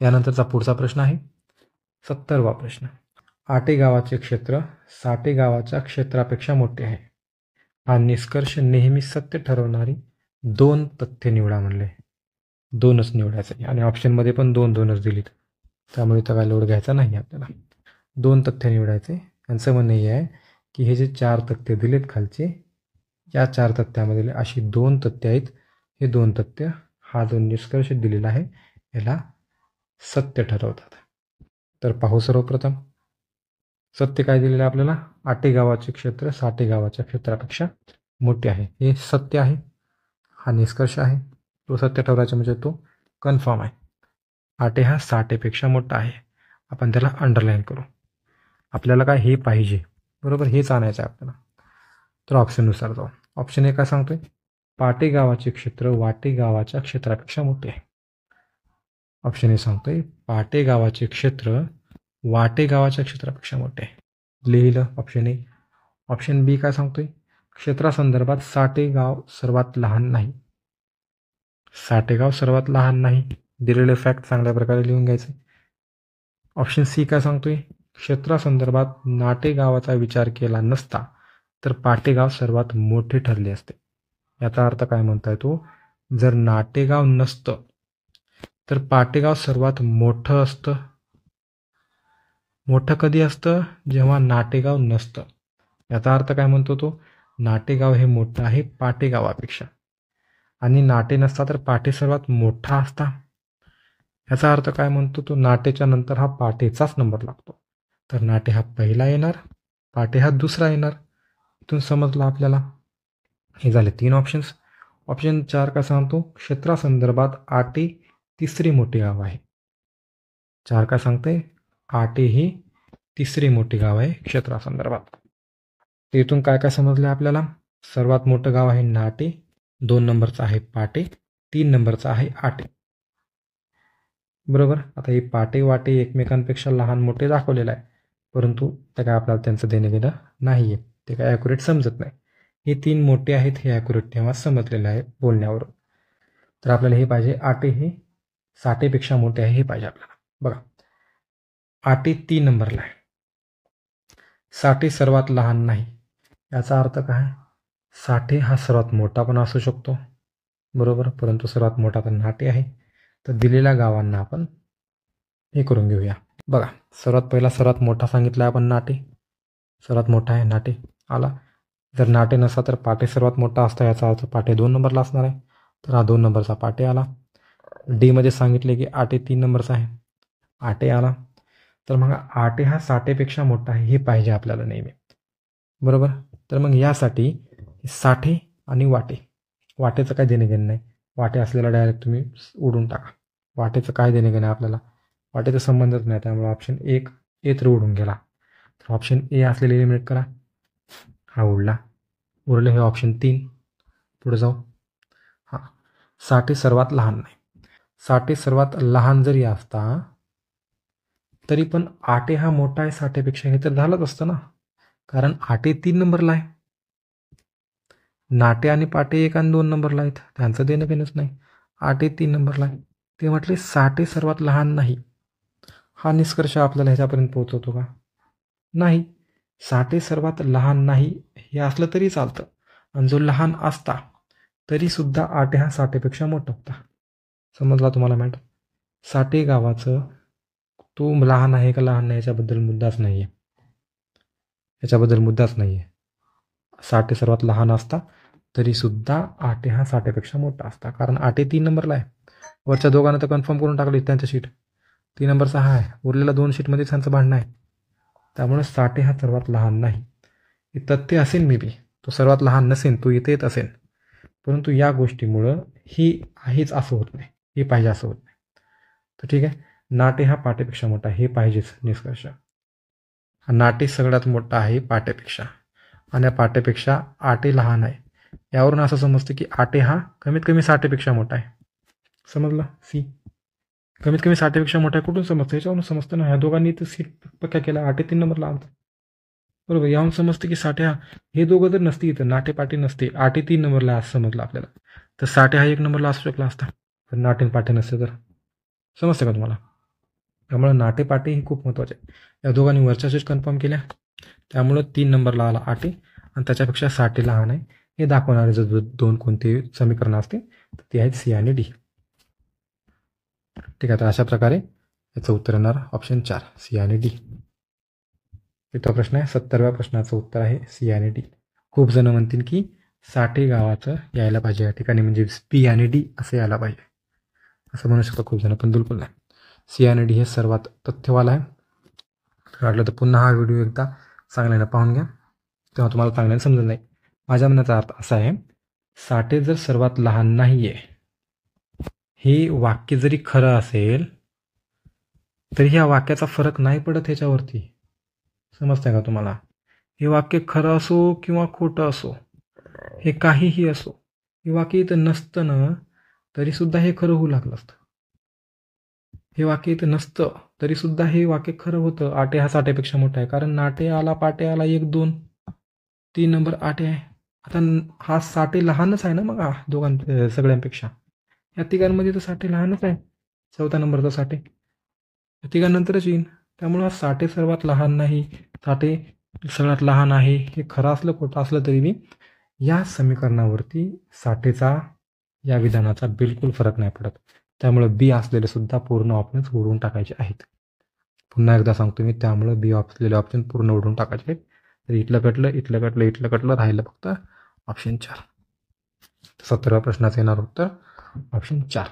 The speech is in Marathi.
यानंतरचा पुढचा प्रश्न आहे 70वा प्रश्न. आटे गावाचे क्षेत्र साठे गावाच्या क्षेत्रापेक्षा मोठे आहे. हा निष्कर्ष नेहमी सत्य ठरवणारी 2 तथ्य निवडा म्हणले. 2च निवडायचं आणि ऑप्शनमध्ये पण 2-2च दिलीत, त्यामुळे तर काय लोड घ्यायचा नाही आपल्याला. 2 तथ्य निवडायचे. यांचं म्हणणं हे आहे की हे जे 4 तथ्य दिलेत खालचे, या 4 तथ्यामधील अशी 2 तथ्य आहेत. हे 2 तथ्य हा जो निष्कर्ष दिलेला आहे याला सत्य ठरवतात. तर पाहू सर्वप्रथम सत्य काय दिलेलं आहे आपल्याला. आटे गावाचे क्षेत्र साठे गावाच्या क्षेत्रापेक्षा मोठे आहे. हे सत्य आहे. हा निष्कर्ष आहे. तो सत्य ठरवायचा म्हणजे तो कन्फर्म आहे. आटे हा साठेपेक्षा मोठा आहे. आपण त्याला अंडरलाईन करू. आपल्याला काय हे पाहिजे, बरोबर, हेच आणायचं आहे आपल्याला. तर ऑप्शननुसार जाऊ. ऑप्शन ए काय सांगतोय, पाटे गावाचे क्षेत्र वाटे गावाच्या क्षेत्रापेक्षा मोठे आहे. ऑप्शन ए सांगतोय पाटे गावाचे क्षेत्र वाटे गावाच्या क्षेत्रापेक्षा मोठे आहे. लिहिलं ऑप्शन ए. ऑप्शन बी काय सांगतोय, क्षेत्रासंदर्भात साठे गाव सर्वात लहान नाही. साठे गाव सर्वात लहान नाही. दिलेले फॅक्ट चांगल्या प्रकारे लिहून घ्यायचे. ऑप्शन सी काय सांगतोय, क्षेत्रासंदर्भात नाटे गावाचा विचार केला नसता तर पाटेगाव सर्वात मोठे ठरले असते. याचा अर्थ काय म्हणताय तो, जर नाटेगाव नसतं तर पाटेगाव सर्वात मोठं असतं. मोठं कधी असतं, जेव्हा नाटेगाव नसतं. याचा अर्थ काय म्हणतो तो, नाटेगाव हे मोठं आहे पाटेगावापेक्षा, आणि नाटे नसता तर पाटे सर्वात मोठा असता. याचा अर्थ काय म्हणतो तो, नाटेच्या नंतर हा पाटेचाच नंबर लागतो. तर नाटे हा पहिला येणार, पाटे हा दुसरा येणार. इथून समजलं आपल्याला. हे झाले 3 ऑप्शन्स. ऑप्शन 4 काय सांगतो, क्षेत्रासंदर्भात आटे तिसरे मोठे गाव आहे. 4 काय सांगते, आटे हे तिसरे मोठे गाव आहे क्षेत्रासंदर्भात. इथून काय काय समजलं आपल्याला, सर्वात मोठं गाव आहे नाटे, 2 नंबरचं आहे पाटे, 3 नंबरचं आहे आटे. बरोबर. आता हे पाटे वाटे एकमेकांपेक्षा लहान मोठे दाखवलेलं आहे, परंतु त्या काय आपल्याला त्यांचं देणं घेणं नाही आहे. ते काय ॲक्युरेट समजत नाही. हे 3 मोठे आहेत हे ॲक्युरेट तेव्हा समजलेलं आहे बोलण्यावरून. तर आपल्याला हे पाहिजे, आटे हे साठेपेक्षा मोठे आहे हे पाहिजे आपल्याला. बघा, आटे 3 नंबरला आहे, साठे सर्वात लहान नाही. याचा अर्थ काय, साठे हा सर्वात मोठा पण असू शकतो, बरोबर, परंतु सर्वात मोठा तर नाटे आहे. तर दिलेल्या गावांना आपण हे करून घेऊया. बघा, सर्वात पहिला सर्वात मोठा सांगितला आपण नाटे, सर्वात मोठा आहे नाटे आला. जर नाटे नसता तर पाटे सर्वात मोठा असता, याचा अर्थ पाटे 2 नंबरला असणार आहे. तर हा 2 नंबरचा पाटे आला. डीमध्ये सांगितले की आटे 3 नंबरचा आहे, आटे आला. तर मग आटे हा साठेपेक्षा मोठा आहे हे पाहिजे आपल्याला नेहमी, बरोबर. तर मग यासाठी साठे आणि वाटे, वाटेचं काय देणे घेणं नाही. वाटे असलेला डायरेक्ट तुम्ही उडून टाका. वाटेचं काय देणे घेणं आपल्याला, वाटेचा संबंधच नाही, त्यामुळे ऑप्शन 1 ए तर उडून गेला. तर ऑप्शन ए असलेले एलिमिनेट करा. हा उडला. उरले हे ऑप्शन 3. पुढे जाऊ. हां, साठे सर्वात लहान नाही. साठे सर्वात लहान जरी असता तरी पण आटे हा मोठा आहे साठेपेक्षा, हे तर झालंच असतं ना, कारण आटे 3 नंबरला आहे. नाटे आणि पाटे 1 आणि 2 नंबरला आहेत, त्यांचं देणं घेणंच नाही. आटे 3 नंबरला आहे. ते म्हटले साठे सर्वात लहान नाही. हा निष्कर्ष आपल्याला ह्याच्यापर्यंत पोहोचवतो का, नाही. साठे सर्वात लहान नाही हे असलं तरी चालतं, आणि जो लहान असता तरीसुद्धा आटे हा साठेपेक्षा मोठा होता. समजला तुम्हाला मॅडम. साठे गावाचं तो लहान आहे का लहान नाही याच्याबद्दल मुद्दाच नाही आहे, याच्याबद्दल मुद्दाच नाही आहे. साठे सर्वात लहान असता तरीसुद्धा आटे हा साठेपेक्षा मोठा असता, कारण आटे 3 नंबरला आहे. वरच्या दोघांना तर कन्फर्म करून टाकले त्यांच्या शीट, 3 नंबरचा हा आहे, उरलेला 2 शीटमध्ये त्यांचं भांडणं आहे. त्यामुळे साठे हा सर्वात लहान नाही. हे तथ्य असेल मे बी, तो सर्वात लहान नसेल, तो इथे येत असेल, परंतु या गोष्टीमुळं ही आहेच असं होत नाही, हे पाहिजे असं होत नाही. तर ठीक आहे, नाटे हा पाटेपेक्षा मोठा हे पाहिजेच निष्कर्ष. नाटे सगळ्यात मोठा आहे पाट्यापेक्षा, आणि या पाट्यापेक्षा आटे लहान आहे. यावरून असं समजतं की आटे हा कमीत कमी साठेपेक्षा मोठा आहे. समजलं. सी कमीत कमी साठेपेक्षा मोठा आहे कुठून समजतं, याच्यावरून समजतं ना. ह्या दोघांनी तर सीट पक्का केला, आटे 3 नंबरला आलता, बरोबर. याहून समजतं की साठे हा, हे दोघं जर नसती इथं, नाटे पाटे नसते, आटे 3 नंबरला असं समजलं आपल्याला, तर साठे हा 1 नंबरला असू शकला असता, तर नाटे पाटे नसते तर. समजतं का तुम्हाला. त्यामुळे नाटे पाटे ही खूप महत्त्वाचे आहे. या दोघांनी वरच्याच कन्फर्म केल्या, त्यामुळं 3 नंबरला आला आटे आणि त्याच्यापेक्षा साठे लहान आहे हे दाखवणारे जर दोन कोणते समीकरण असते तर ते आहेत सी आणि डी. ठीक आहे, तर अशा प्रकारे याचं उत्तर येणार ऑप्शन 4 सी आणि डी. इथं प्रश्न आहे 70व्या प्रश्नाचं उत्तर आहे सी आणि डी. खूप जण म्हणतील की साठे गावाचं यायला पाहिजे या ठिकाणी, म्हणजे पी आणि डी असं यायला पाहिजे, असं म्हणू शकतो खूप जण, पण बिलकुल नाही. सी आणि डी हे सर्वात तथ्यवाला आहे. वाटलं तर पुन्हा हा व्हिडिओ एकदा चांगल्यानं पाहून घ्या, तेव्हा तुम्हाला चांगल्यानं समजून जाईल. माझ्या म्हणण्याचा अर्थ असा आहे, साठे जर सर्वात लहान नाही आहे हे वाक्य जरी खरं असेल तरी ह्या वाक्याचा फरक नाही पडत ह्याच्यावरती. समजतंय का तुम्हाला? हे वाक्य खरं असो किंवा खोटं असो, हे काहीही असो, हे वाक्य इथं नसतं ना तरीसुद्धा हे खरं होऊ लागलं असतं. हे वाक्य इथं नसतं तरीसुद्धा हे वाक्य खरं होतं. आटे हा साठेपेक्षा मोठा आहे, कारण नाटे आला पाटे आला 1 2 3 नंबर आटे आहे. आता हा साठे लहानच आहे ना मग सगळ्यांपेक्षा. या तिघांमध्ये तर साठे लहानच आहे. 4था नंबरचा साठे या तिघांनंतरच येईन. त्यामुळं हा साठे सर्वात लहान नाही, साठे सगळ्यात लहान आहे हे खरं असलं खोटं असलं तरी मी या समीकरणावरती साठेचा या विधानाचा बिलकुल फरक नाही पडत. त्यामुळं बी असलेले सुद्धा पूर्ण ऑप्शन्स उडवून टाकायचे आहेत. पुन्हा एकदा सांगतो मी, त्यामुळं बी असलेले ऑप्शन पूर्ण उडवून टाकायचे आहेत. तर इथलं कटलं राहिलं फक्त ऑप्शन 4. 17व्या प्रश्नाचं येणार उत्तर ऑप्शन 4.